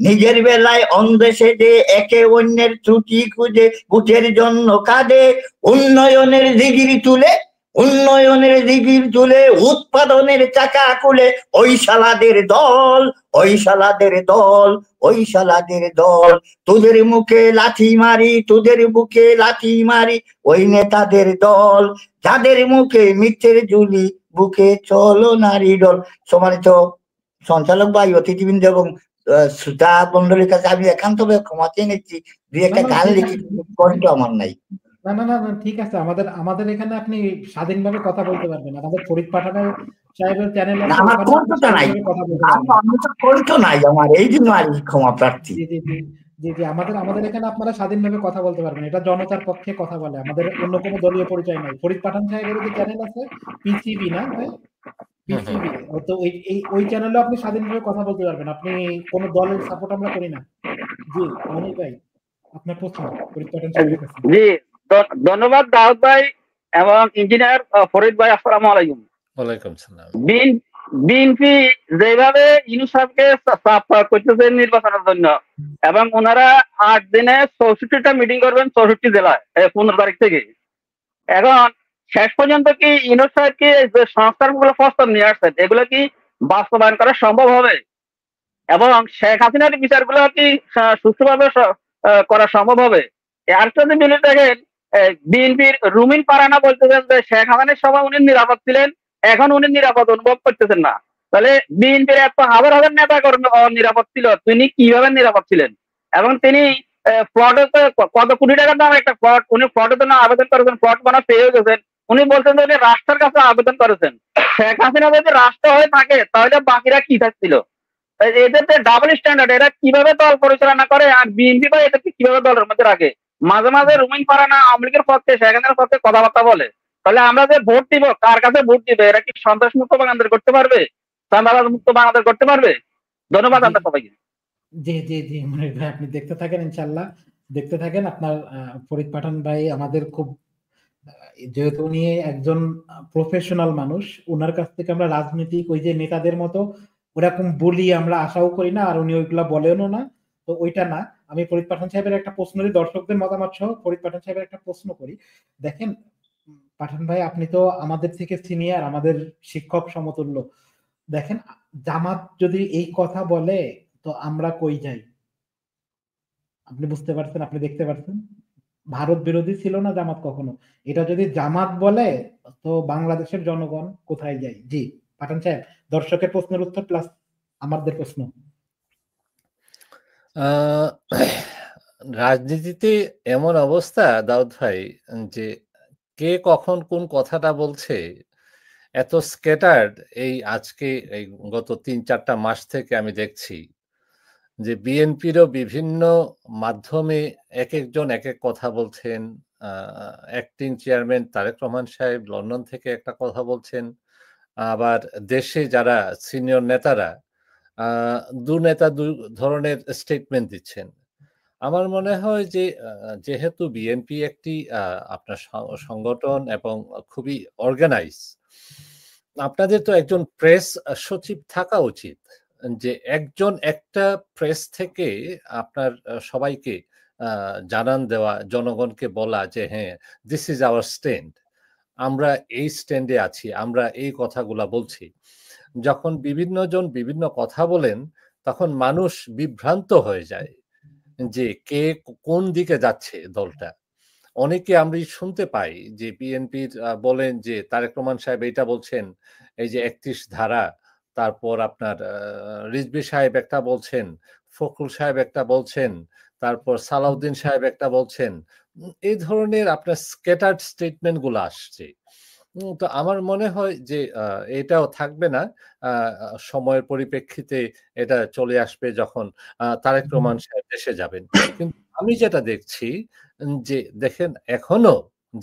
নিজের বেলায় অন্ধ সেজে একে অন্যের ত্রুটি খুঁজে বুটের জন্য কাঁদে, উন্নয়নের দিগির তুলে, উন্নয়নের দিগির তুলে, উৎপাদনের চাকা খুলে, ওই শালাদের দল, ওই শালাদের দল, ওই শালাদের দল, তোদের মুখে লাথি মারি, তোদের বুকে লাথি মারি, ওই নেতাদের দল, যাদের মুখে মিথ্যের ঝুলি, বুকে চলো নারী দল। সম্মানিত সঞ্চালক ভাই, অতিথিবৃন্দ এবং শ্রোতা মন্ডলীর কাছে আমি একান্তভাবে ক্ষমা চেয়ে নিচ্ছি, দুই একটা গান লিখি, কণ্ঠ আমার নাই। না না না না, ঠিক আছে, আমাদের আমাদের এখানে আপনি স্বাধীনভাবে কথা বলতে পারবেন। আমাদের ফরিদ পাঠানের সাহেবের চ্যানেল আছে, আমার ওখানে কণ্ঠটা নাই, কথা বলতে পারবেন। কণ্ঠ নাই আমার, এই জন্য আর ক্ষমা প্রার্থী। জি জি জি জি জি, আমাদের আমাদের এখানে আপনারা স্বাধীনভাবে কথা বলতে পারবেন, এটা জনতার পক্ষে কথা বলে, আমাদের অন্য কোনো দলীয় পরিচয় নাই। ফরিদ পাঠান সাহেবের যে চ্যানেল আছে পিসিবি, না ভাই, পিসিবি, তো ওই চ্যানেলে আপনি স্বাধীনভাবে কথা বলতে পারবেন, আপনি কোনো দলের সাপোর্ট আমরা করি না। জি মনির ভাই, আপনার প্রশ্ন ফরিদ পাঠান সাহেবের কাছে। জি, ধন্যবাদ দাউদ ভাই এবং ইঞ্জিনিয়ার ফরিদ ভাই, আসসালামু আলাইকুম। ওয়ালাইকুম সালাম। বিএনপি যেভাবে ইউনূস সাহেবকে চাপ প্রয়োগ করতেছে নির্বাচনের জন্য, এবং ওনারা 8 দিনে 64টা মিটিং করবেন 64 জেলায় 15 তারিখ থেকে, এখন শেষ পর্যন্ত কি ইউনূস সাহেব কি যে সংস্কারগুলো প্রস্তাব নিয়ে আসছেন এগুলো কি বাস্তবায়ন করা সম্ভব হবে, এবং শেখ হাসিনার বিচারগুলো কি সুষ্ঠুভাবে করা সম্ভব হবে? আরেকটা যে মিলে দেখেন, বিএনপির রুমিন পারানা বলতেছেন যে শেখ হাসিনার সময় উনি নিরাপদ ছিলেন, এখন উনি নিরাপদ অনুভব করতেছেন না। তাহলে বিএনপির এত হাজার হাজার নেতা কর্মী নিরাপদ ছিল, তিনি কিভাবে নিরাপদ ছিলেন? এবং তিনি ফ্লটে কত কোটি টাকার দাম একটা ফ্লট, উনি ফ্লটের জন্য আবেদন করেছেন, ফ্লট বানা পেয়ে গেছেন, উনি বলছেন যে উনি রাষ্ট্রের কাছে আবেদন করেছেন। শেখ হাসিনা যদি রাষ্ট্র হয়ে থাকে তাহলে বাকিরা কি থাকছিল? এদের যে ডাবল স্ট্যান্ডার্ড, এরা কিভাবে দল পরিচালনা করে, আর বিএনপি বা এদেরকে কিভাবে দলের মধ্যে রাখে? মাঝে মাঝে রুমিন পারানা আওয়ামী লীগের পক্ষে, সেখানের পক্ষে কথাবার্তা বলে, তাহলে আমরা যে ভোট দিব কার কাছে ভোট দিবে? এরা কি সন্ত্রাস মুক্ত বাংলাদেশ করতে পারবে, চাঁদাবাজ মুক্ত বাংলাদেশ করতে পারবে? ধন্যবাদ আপনার সবাইকে। জি জি জি মনির ভাই, আপনি দেখতে থাকেন, ইনশাল্লাহ দেখতে থাকেন। আপনার ফরিদ পাঠান ভাই আমাদের খুব, যেহেতু উনি একজন প্রফেশনাল মানুষ, ওনার কাছ থেকে আমরা রাজনৈতিক ওই যে নেতাদের মতো ওরকম বলি আমরা আশাও করি না, আর উনি ওইগুলা বলেনও না, তো ওইটা না। আমি ফরিদ পাঠান সাহেবের একটা প্রশ্ন করি, দর্শকদের মতামত সহ ফরিদ পাঠান সাহেবের একটা প্রশ্ন করি। দেখেন পাঠান ভাই, আপনি তো আমাদের থেকে সিনিয়র, আমাদের শিক্ষক সমতুল্য। দেখেন, জামাত যদি এই কথা বলে তো আমরা কই যাই? আপনি বুঝতে পারছেন, আপনি দেখতে পারছেন, ভারত বিরোধী ছিল না জামাত কখনো। এটা যদি জামাত বলে তো বাংলাদেশের জনগণ কোথায় যায়? জি পাঠান সাহেব, দর্শকের প্রশ্নের উত্তর প্লাস আমাদের প্রশ্ন। রাজনীতিতে এমন অবস্থা দাউদ ভাই যে কে কখন কোন কথাটা বলছে এত স্ক্যাটার্ড, এই আজকে এই গত 3-4টা মাস থেকে আমি দেখছি যে বিএনপিরও বিভিন্ন মাধ্যমে এক একজন এক এক কথা বলছেন। অ্যাক্টিং চেয়ারম্যান তারেক রহমান সাহেব লন্ডন থেকে একটা কথা বলছেন, আবার দেশে যারা সিনিয়র নেতারা দু নেতা দু ধরনের স্টেটমেন্ট দিচ্ছেন। আমার মনে হয় যে যেহেতু বিএনপি একটি আপনার সংগঠন এবং খুবই অর্গানাইজ, আপনাদের তো একজন প্রেস সচিব থাকা উচিত, যে একজন একটা প্রেস থেকে আপনার সবাইকে জানান দেওয়া, জনগণকে বলা যে হ্যাঁ, দিস ইজ আওয়ার স্ট্যান্ড, আমরা এই স্ট্যান্ডে আছি, আমরা এই কথাগুলা বলছি। যখন বিভিন্ন জন বিভিন্ন কথা বলেন তখন মানুষ বিভ্রান্ত হয়ে যায় যে কে কোন দিকে যাচ্ছে দলটা। অনেকে আমরা শুনতে পাই যে বিএনপির বলেন যে তারেক রহমান সাহেব এইটা বলছেন, এই যে 31 ধারা তারপর আপনার রিজভী সাহেব একটা বলছেন, ফখরুল সাহেব একটা বলছেন, তারপর সালাউদ্দিন সাহেব একটা বলছেন। এই ধরনের আপনার স্ক্যাটার্ড স্টেটমেন্ট গুলো আসছে। তো আমার মনে হয় যে এটাও থাকবে না। সময়ের পরিপ্রেক্ষিতে এটা চলে আসবে যখন তারেক রহমান সাহেব দেশে যাবেন। কিন্তু আমি যেটা দেখছি যে দেখেন এখনো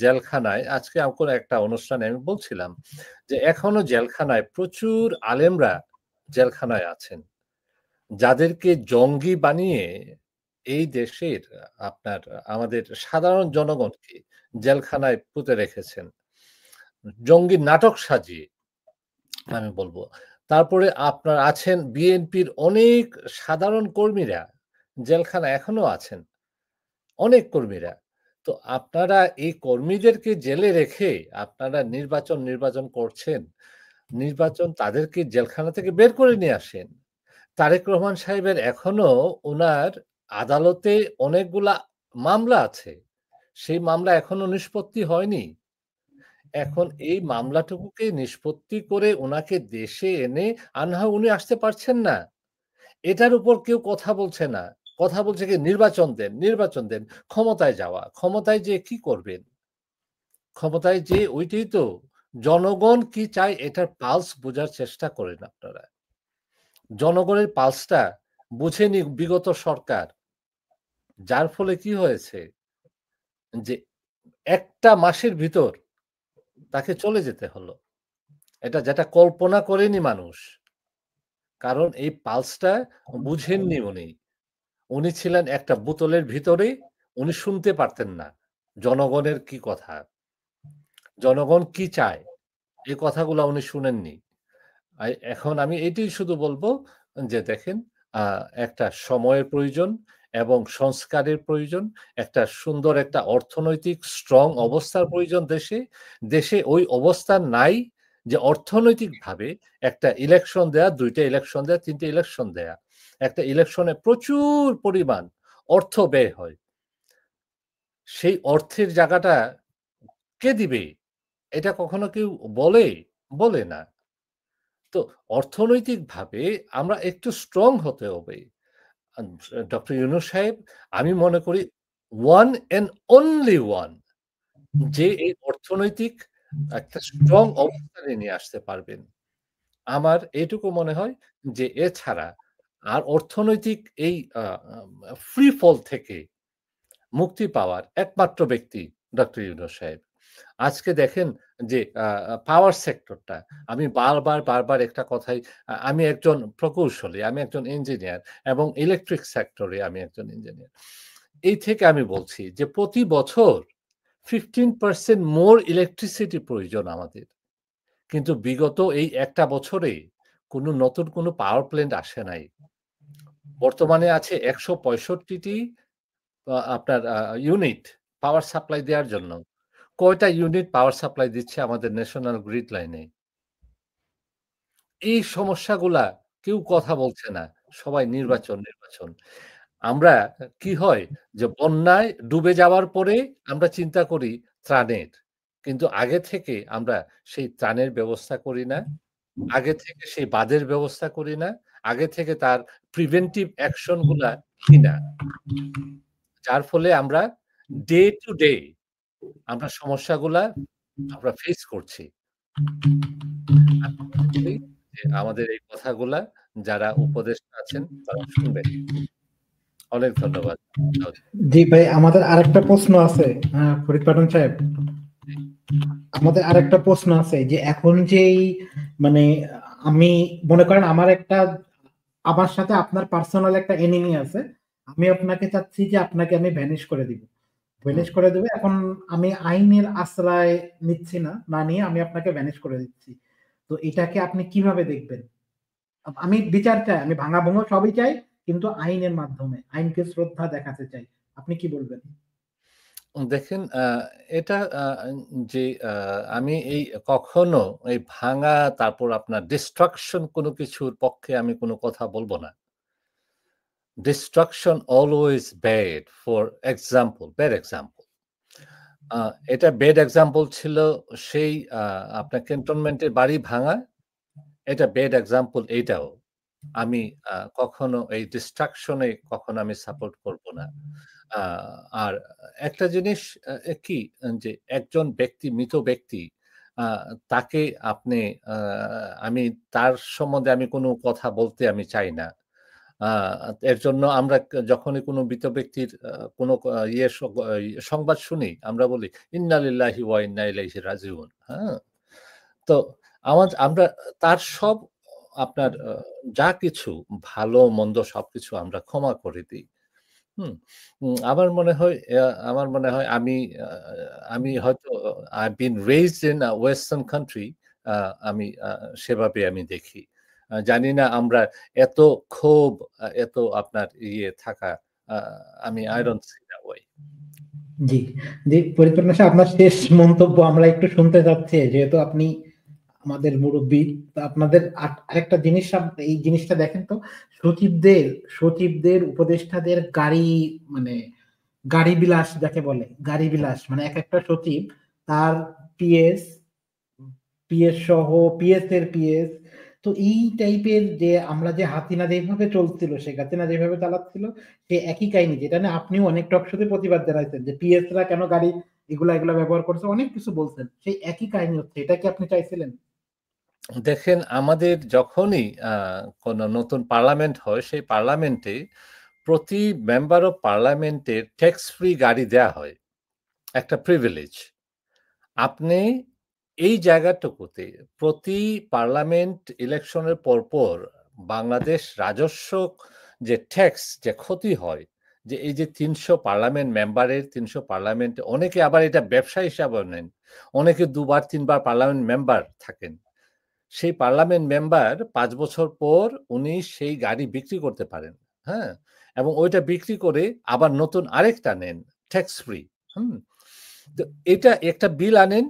জেলখানায় আজকে কোনো একটা অনুষ্ঠানে আমি বলছিলাম যে এখনো জেলখানায় প্রচুর আলেমরা জেলখানায় আছেন। যাদেরকে জঙ্গি বানিয়ে এই দেশের আপনার আমাদের সাধারণ জনগণকে জেলখানায় পুঁতে রেখেছেন। জঙ্গি নাটক সাজিয়ে আমি বলবো। তারপরে আপনার আছেন বিএনপির অনেক সাধারণ কর্মীরা জেলখানায় এখনো আছেন। অনেক কর্মীরা। তো আপনারা এই কর্মীদেরকে জেলে রেখে আপনারা নির্বাচন করছেন। নির্বাচন তাদেরকে জেলখানা থেকে বের করে নিয়ে আসেন। তারেক রহমান সাহেবের এখনো উনার আদালতে অনেকগুলা মামলা আছে। সেই মামলা এখনো নিষ্পত্তি হয়নি। এখন এই মামলাটুকুকে নিষ্পত্তি করে উনাকে দেশে এনে উনি আসতে পারছেন না। এটার উপর কেউ কথা বলছে না। কথা বলছে কি নির্বাচন দেন, ক্ষমতায় যাওয়া। ক্ষমতায় যেয়ে কি করবেন? ক্ষমতায় যেয়ে ওইটাই তো জনগণ কি চায় এটার পালস বোঝার চেষ্টা করেন আপনারা। জনগণের পালসটা বুঝেনি বিগত সরকার। যার ফলে কি হয়েছে? যে একটা মাসের ভিতর তাকে চলে যেতে হলো। যেটা কল্পনা করেনি মানুষ। কারণ এই পালসটা বুঝেননি উনি। উনি ছিলেন একটা বোতলের ভিতরে, উনি শুনতে পারতেন না জনগণের কি কথা, জনগণ কি চায়, এই কথাগুলো উনি শুনেননি। এখন আমি এটাই শুধু বলবো যে দেখেন একটা সময়ের প্রয়োজন এবং সংস্কারের প্রয়োজন, একটা সুন্দর একটা অর্থনৈতিক স্ট্রং অবস্থার প্রয়োজন দেশে ওই অবস্থা নাই যে অর্থনৈতিকভাবে একটা ইলেকশন দেয়া, 2টা ইলেকশন দেয়া, 3টে ইলেকশন দেয়া। একটা ইলেকশনে প্রচুর পরিমাণ অর্থ ব্যয় হয়। সেই অর্থের জায়গাটা কে দিবে? এটা কখনো কেউ বলে না। তো অর্থনৈতিকভাবে আমরা একটু স্ট্রং হতে হবে। ডক্টর ইউনূস সাহেব আমি মনে করি ওয়ান অ্যান্ড অনলি ওয়ান যে এই অর্থনৈতিক একটা স্ট্রং অবস্থানে নিয়ে আসতে পারবেন। আমার এইটুকু মনে হয় যে এছাড়া আর অর্থনৈতিক এই ফ্রি ফল থেকে মুক্তি পাওয়ার একমাত্র ব্যক্তি ডক্টর ইউনূস সাহেব। আজকে দেখেন যে পাওয়ার সেক্টরটা আমি বারবার একটা কথাই আমি একজন প্রকৌশলী, আমি একজন ইঞ্জিনিয়ার এবং ইলেকট্রিক সেক্টরে আমি একজন ইঞ্জিনিয়ার। এই থেকে আমি বলছি যে প্রতি বছর 15% মোর ইলেকট্রিসিটি প্রয়োজন আমাদের। কিন্তু বিগত এই একটা বছরে নতুন কোনো পাওয়ার প্ল্যান্ট আসে নাই। বর্তমানে আছে ১৬৫টি আপনার ইউনিট পাওয়ার সাপ্লাই দেওয়ার জন্য। কয়টা ইউনিট পাওয়ার সাপ্লাই দিচ্ছে আমাদের ন্যাশনাল গ্রিড লাইনে? এই সমস্যাগুলা কেউ কথা বলছে না। সবাই নির্বাচন। আমরা কি হয় যে বন্যায় ডুবে যাওয়ার পরে আমরা চিন্তা করি ত্রাণের। কিন্তু আগে থেকে আমরা সেই ত্রাণের ব্যবস্থা করি না। আগে থেকে সেই বাঁধের ব্যবস্থা করি না। আগে থেকে তার প্রিভেন্টিভ অ্যাকশন গুলা নিই না। যার ফলে আমরা ডে টু ডে আমরা সমস্যাগুলা আমরা ফেস করছি। আমি মনে করি যে আমাদের এই কথাগুলা যারা উপদেষ্টা আছেন তারা শুনবেন। অনেক ধন্যবাদ। জি ভাই, আমাদের আরেকটা প্রশ্ন আছে ফরিদ পাঠান সাহেব। আমাদের আরেকটা প্রশ্ন আছে যে এখন যেই মানে আমি মনে করেন আমার সাথে আপনার পার্সোনাল একটা এনিমি আছে, আমি আপনাকে চাচ্ছি যে আপনাকে আমি ভ্যানিশ করে দিব। এখন আমি আইনের আশ্রয় নিচ্ছি না নিয়ে আমি আপনাকে ভ্যানিশ করে দিচ্ছি। তো এটাকে আপনি কিভাবে দেখবেন? আমি বিচার চাই, আমি ভাঙা ভঙ্গ সবই চাই, কিন্তু আইনের মাধ্যমে আইনকে শ্রদ্ধা দেখাতে চাই। আপনি কি বলবেন? দেখেন এটা যে আমি কখনো এই ভাঙা তারপর আপনার ডিস্ট্রাকশন কোনো কিছুর পক্ষে আমি কোনো কথা বলব না। Distraction always bad bad example. এটা ব্যাড এক্সাম্পল ছিল সেই আপনার ক্যান্টনমেন্টের বাড়ি ভাঙা এটা বেড এক্সাম্পল এইটাও। আমি কখনো এই ডিস্ট্রাকশনে কখনো আমি সাপোর্ট করব না। আ আর একটা জিনিস কি যে একজন ব্যক্তি, মৃত ব্যক্তি আ তাকে আপনি আ আমি তার সম্বন্ধে আমি কোনো কথা বলতে আমি চাই না। আ এর জন্য আমরা যখনই কোনো মৃত ব্যক্তির কোনো ইয়ে সংবাদ শুনি, আমরা বলি, "ইন্না লিল্লাহি ওয়া ইন্না ইলাইহি রাজিউন।" হ্যাঁ? তো আমরা তার সব আপনার যা কিছু ভালো-মন্দ সবকিছু আমরা ক্ষমা করে দেই। হুম? আমার মনে হয় আ আমি হয়তো I've been raised in a western country আ আমি সেভাবে আমি দেখি। জানি না আমরা এত ক্ষোভ, এত আপনার থাকা আ I don't see that way. জি, জি, পরিপূর্ণ সাহেব, আপনার শেষ মন্তব্য আমরা একটু শুনতে চাচ্ছি, যেহেতু আপনি আমাদের মুরব্বী। তো আপনাদের আরেকটা জিনিস, এই জিনিসটা দেখেন তো, সচিবদের উপদেষ্টাদের গাড়ি, মানে গাড়ি বিলাস যাকে বলে, গাড়ি বিলাস, মানে এক একটা সচিব তার পিএস পিএস সহ, পিএস এর পিএস। তো এই টাইপের যে আমরা যে হাসিনা যেভাবে চলছিল, শেখ হাসিনা যেভাবে চালাচ্ছিল, সে একই কাহিনী, যেটা নিয়ে আপনিও অনেক টকশোতে প্রতিবাদ জানাইছেন যে পিএস রা কেন গাড়ি এগুলা ব্যবহার করছে, অনেক কিছু বলছেন। সেই একই কাহিনী হচ্ছে, এটা কি আপনি চাইছিলেন? দেখেন, আমাদের যখনই কোনো নতুন পার্লামেন্ট হয়, সেই পার্লামেন্টে প্রতি মেম্বার অফ পার্লামেন্টের ট্যাক্স ফ্রি গাড়ি দেয়া হয়। একটা প্রিভিলেজ। আপনি এই জায়গাটুকুতে প্রতি পার্লামেন্ট ইলেকশনের পরপর বাংলাদেশ রাজস্ব যে ট্যাক্স যে ক্ষতি হয়, যে এই যে ৩০০ পার্লামেন্ট মেম্বারের ৩০০ পার্লামেন্টে অনেকে আবার এটা ব্যবসা হিসাবেও নেন। অনেকে ২ বার ৩ বার পার্লামেন্ট মেম্বার থাকেন। সেই পার্লামেন্ট মেম্বার ৫ বছর পর উনি সেই গাড়ি বিক্রি করতে পারেন। হ্যাঁ? এবং ওইটা বিক্রি করে আবার নতুন আরেকটা নেন ট্যাক্স ফ্রি। হুম? তো এটা একটা বিল আনেন,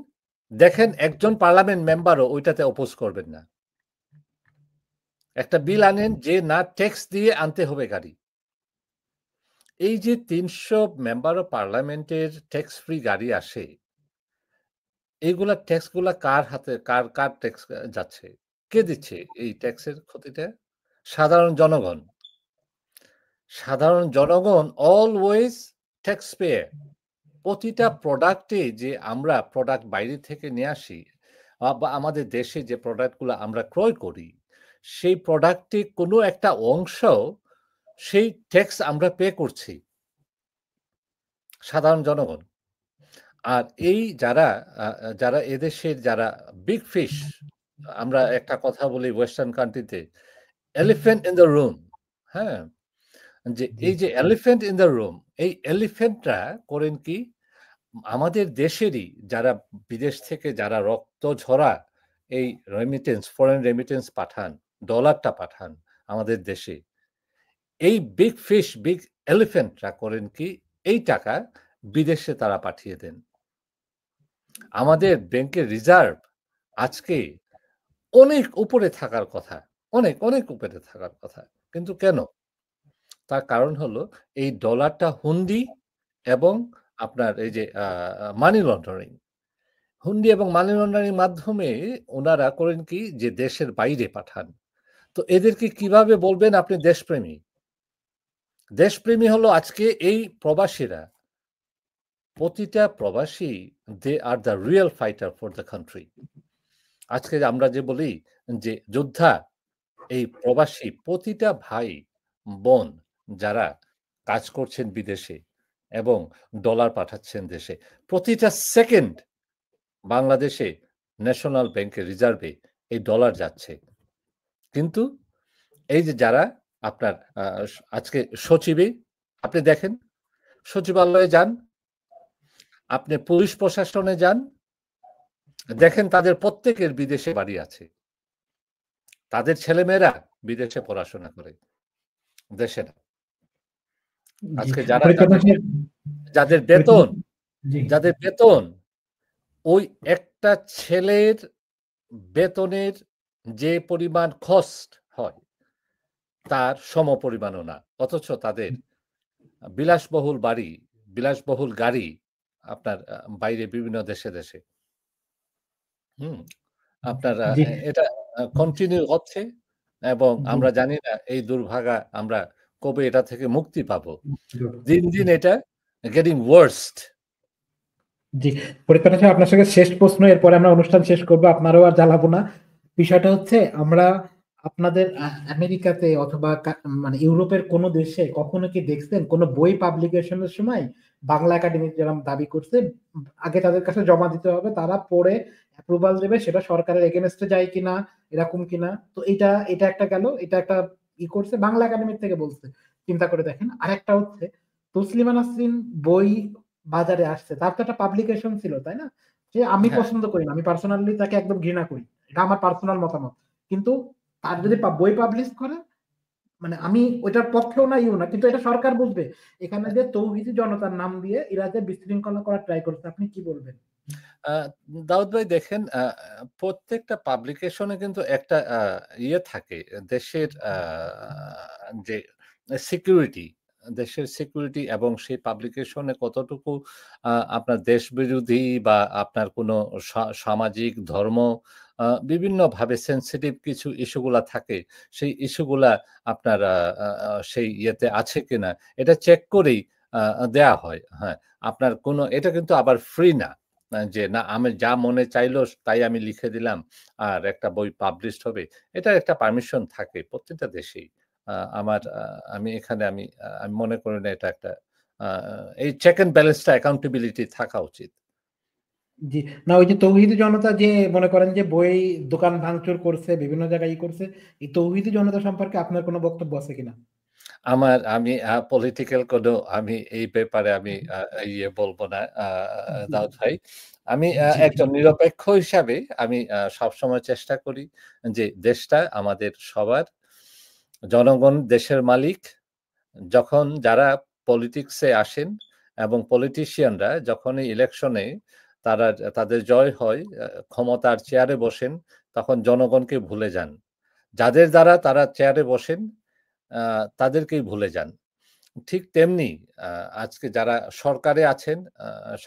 দেখেন একজন পার্লামেন্ট মেম্বারও ওইটাতে অপোজ করবেন না। একটা বিল আনেন যে না ট্যাক্স দিয়ে আনতে হবে গাড়ি। এই যে ৩০০ মেম্বার অফ পার্লামেন্টের ট্যাক্স ফ্রি গাড়ি আসে, এইগুলা ট্যাক্স গুলা কার হাতে, কার ট্যাক্স যাচ্ছে? কে দিচ্ছে এই ট্যাক্সের ক্ষতিটা? সাধারণ জনগণ। সাধারণ জনগণ অলওয়েজ ট্যাক্স পেয়ার। প্রতিটা প্রোডাক্টে যে আমরা প্রোডাক্ট বাইরে থেকে নিয়ে আসি বা আমাদের দেশে যে প্রোডাক্টগুলো আমরা ক্রয় করি, সেই প্রোডাক্টে কোনো একটা অংশ সেই ট্যাক্স আমরা পে করছি সাধারণ জনগণ। আর এই যারা এদেশের যারা বিগ ফিশ, আমরা একটা কথা বলি ওয়েস্টার্ন কান্ট্রিতে, এলিফ্যান্ট ইন দ্য রুম, হ্যাঁ? যে এই যে এলিফ্যান্ট ইন দ্য রুম, এই এলিফ্যান্টরা করেন কি? আমাদের দেশেরই যারা বিদেশ থেকে যারা রক্ত ঝরা এই ফরেন রেমিটেন্স পাঠান, ডলারটা পাঠান আমাদের দেশে। এই বিগ ফিশ, বিগ এলিফ্যান্টরা করেন কি? এই টাকা বিদেশে তারা পাঠিয়ে দেন। আমাদের ব্যাংকের রিজার্ভ আজকে অনেক উপরে থাকার কথা। অনেক, অনেক উপরে থাকার কথা। কিন্তু কেন? তার কারণ হলো এই ডলারটা হুন্ডি এবং আপনার এই যে মানি লন্ডারিং। হুন্ডি এবং মানি লন্ডারিং মাধ্যমে উনারা করেন কি? যে দেশের বাইরে পাঠান। তো এদেরকে কিভাবে বলবেন আপনি দেশপ্রেমী? দেশপ্রেমী হলো আজকে এই প্রবাসীরা। প্রতিটা প্রবাসী, they are the real fighter for the country. আজকে আমরা যে বলি যে যোদ্ধা, এই প্রবাসী প্রতিটা ভাই, বোন যারা কাজ করছেন বিদেশে এবং ডলার পাঠাচ্ছেন দেশে, প্রতিটা সেকেন্ড বাংলাদেশে ন্যাশনাল ব্যাংকের রিজার্ভে এই ডলার যাচ্ছে। কিন্তু এই যে যারা আপনার আজকে সচিবে, আপনি দেখেন সচিবালয়ে যান, আপনি পুলিশ প্রশাসনে যান, দেখেন তাদের প্রত্যেকের বিদেশে বাড়ি আছে। তাদের ছেলেমেয়েরা বিদেশে পড়াশোনা করে, দেশে না। আজকে যাদের বেতন ওই একটা ছেলের বেতনের যে পরিমাণ কস্ট হয় তার সমপরিমাণও না, অথচ তাদের বিলাসবহুল বাড়ি, বিলাসবহুল গাড়ি আপনার বাইরে বিভিন্ন দেশে। আপনার কন্টিনিউ হচ্ছে এবং আমরা জানি না এই দুর্ভাগা আমরা কবে এটা থেকে মুক্তি পাবো। দিন দিন এটা গেটিং ওয়ার্স্ট। জি, পরীক্ষা সাহেব, আপনার সঙ্গে শেষ প্রশ্ন, এরপরে আমরা অনুষ্ঠান শেষ করবো, আপনারও আর জ্বালাবো না। বিষয়টা হচ্ছে, আমরা আপনাদের আমেরিকাতে অথবা মানে ইউরোপের কোন দেশে কখনো কি দেখছেন কোন বই পাবলিকেশনের সময় বাংলা একাডেমি যেরকম দাবি করছে, আগে তাদের কাছে জমা দিতে হবে, তারা পড়ে অ্যাপ্রুভাল দেবে, সেটা সরকারের এগেনস্টে যায় কিনা, এরকম কিনা? তো এটা একটা গেল, এটা একটা করছে বাংলা একাডেমির থেকে বলছে, চিন্তা করে দেখেন। আরেকটা হচ্ছে, তসলিমা নাসরিন বই বাজারে আসছে, তার তো একটা পাবলিকেশন ছিল, তাই না? যে আমি পছন্দ করি না, আমি পার্সোনালি তাকে একদম ঘৃণা করি, এটা আমার পার্সোনাল মতামত, কিন্তু তার যদি বই পাবলিশ করে, মানে আমি ওইটার পক্ষেও না ইউ না, কিন্তু এটা সরকার বুঝবে। এখানে যে তৌহিদি জনতার নাম দিয়ে এরা যে বিশৃঙ্খলা করার ট্রাই করছে, আপনি কি বলবেন? দাউদ ভাই দেখেন, প্রত্যেকটা পাবলিকেশনে কিন্তু একটা ইয়ে থাকে, দেশের যে সিকিউরিটি, দেশের সিকিউরিটি, এবং সেই পাবলিকেশনে কতটুকু আপনার দেশ বিরোধী বা আপনার কোনো সামাজিক ধর্ম বিভিন্নভাবে সেন্সিটিভ কিছু ইস্যুগুলা থাকে, সেই ইস্যুগুলা আপনার সেই ইয়েতে আছে কিনা এটা চেক করেই দেয়া হয়। হ্যাঁ, আপনার কোনো, এটা কিন্তু আবার ফ্রি না যে না আমি যা মনে চাইলো তাই আমি লিখে দিলাম আর একটা বই পাবলিশড হবে। এটার একটা পারমিশন থাকে প্রত্যেকটা দেশেই। আমি এখানে আমি মনে করি না এটা একটা এই চেক এন্ড ব্যালেন্সটা, অ্যাকাউন্টেবিলিটি থাকা উচিত। জি, না ওই যে তৌহিদি জনতা যে মনে করেন যে বই দোকান ভাঙচুর করছে, বিভিন্ন জায়গায় করছে, এই তৌহিদি জনতা সম্পর্কে আপনার কোনো বক্তব্য আছে কিনা? আমি পলিটিক্যাল কোনো, আমি এই ব্যাপারে আমি ইয়ে বলবো না দাউদ ভাই। আমি একজন নিরপেক্ষ হিসাবে আমি সবসময় চেষ্টা করি যে দেশটা আমাদের সবার, জনগণ দেশের মালিক। যখন যারা পলিটিক্সে আসেন এবং পলিটিশিয়ানরা যখনই ইলেকশনে তাদের জয় হয়, ক্ষমতার চেয়ারে বসেন, তখন জনগণকে ভুলে যান। যাদের দ্বারা তারা চেয়ারে বসেন তাদেরকেই ভুলে যান। ঠিক তেমনি আজকে যারা সরকারে আছেন,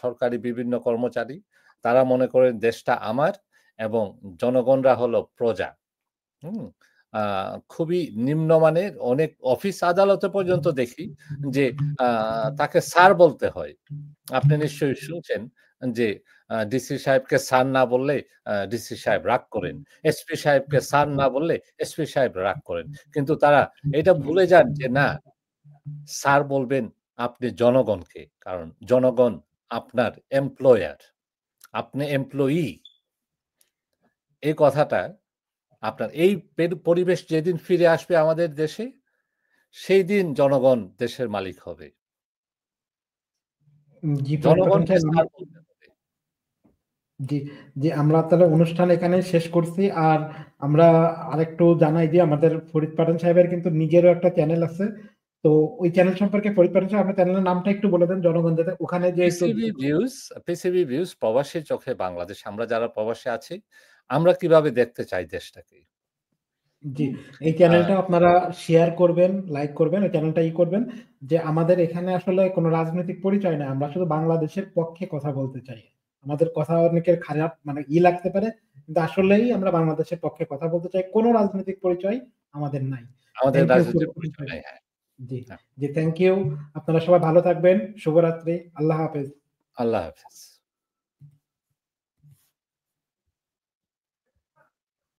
সরকারি বিভিন্ন কর্মচারী, তারা মনে করেন দেশটা আমার এবং জনগণরা হলো প্রজা। হুম? খুবই নিম্নমানের অনেক অফিস আদালতে পর্যন্ত দেখি যে তাকে স্যার বলতে হয়। আপনি নিশ্চয়ই শুনছেন যে ডিসি সাহেবকে স্যার না বললে ডিসি সাহেব রাগ করেন, এসপি সাহেবকে স্যার না বললে এসপি সাহেব রাগ করেন। কিন্তু তারা এটা ভুলে যান যে না, স্যার বলবেন আপনি জনগণকে, কারণ জনগণ আপনার এমপ্লয়ার, আপনি এমপ্লয়ি। এই কথাটা আপনার এই পরিবেশ যেদিন ফিরে আসবে আমাদের দেশে, সেই দিন জনগণ দেশের মালিক হবে। জি, জনগণকে স্যার বলতে হবে। জি, জি, আমরা তাহলে অনুষ্ঠান এখানে শেষ করছি। আর আমরা আরেকটু জানাই যে আমাদের ফরিদ পাঠান সাহেবের কিন্তু নিজেরও একটা চ্যানেল আছে। তো ওই চ্যানেল সম্পর্কে ফরিদ পাঠান সাহেব আপনার চ্যানেলের নামটা একটু বলে দেন জনগণ যাতে ওখানে যে পিসিবি ভিউজ, প্রবাসী চোখে বাংলাদেশ। আমরা যারা প্রবাসে আছি, আমরা কিভাবে দেখতে চাই দেশটাকে। জি, এই চ্যানেলটা আপনারা শেয়ার করবেন, লাইক করবেন, এই চ্যানেলটা করবেন যে আমাদের এখানে আসলে কোনো রাজনৈতিক পরিচয় নাই, আমরা শুধু বাংলাদেশের পক্ষে কথা বলতে চাই। আমাদের কথা অনেকের খারাপ মানে লাগতে পারে, কিন্তু আসলেই আমরা বাংলাদেশের পক্ষে কথা বলতে চাই, কোনো রাজনৈতিক পরিচয় আমাদের নাই। আমাদের রাজনৈতিক পরিচয় নাই। জি, জি, থ্যাংক ইউ। আপনারা সবাই ভালো থাকবেন, শুভরাত্রি, আল্লাহ হাফেজ। আল্লাহ হাফেজ।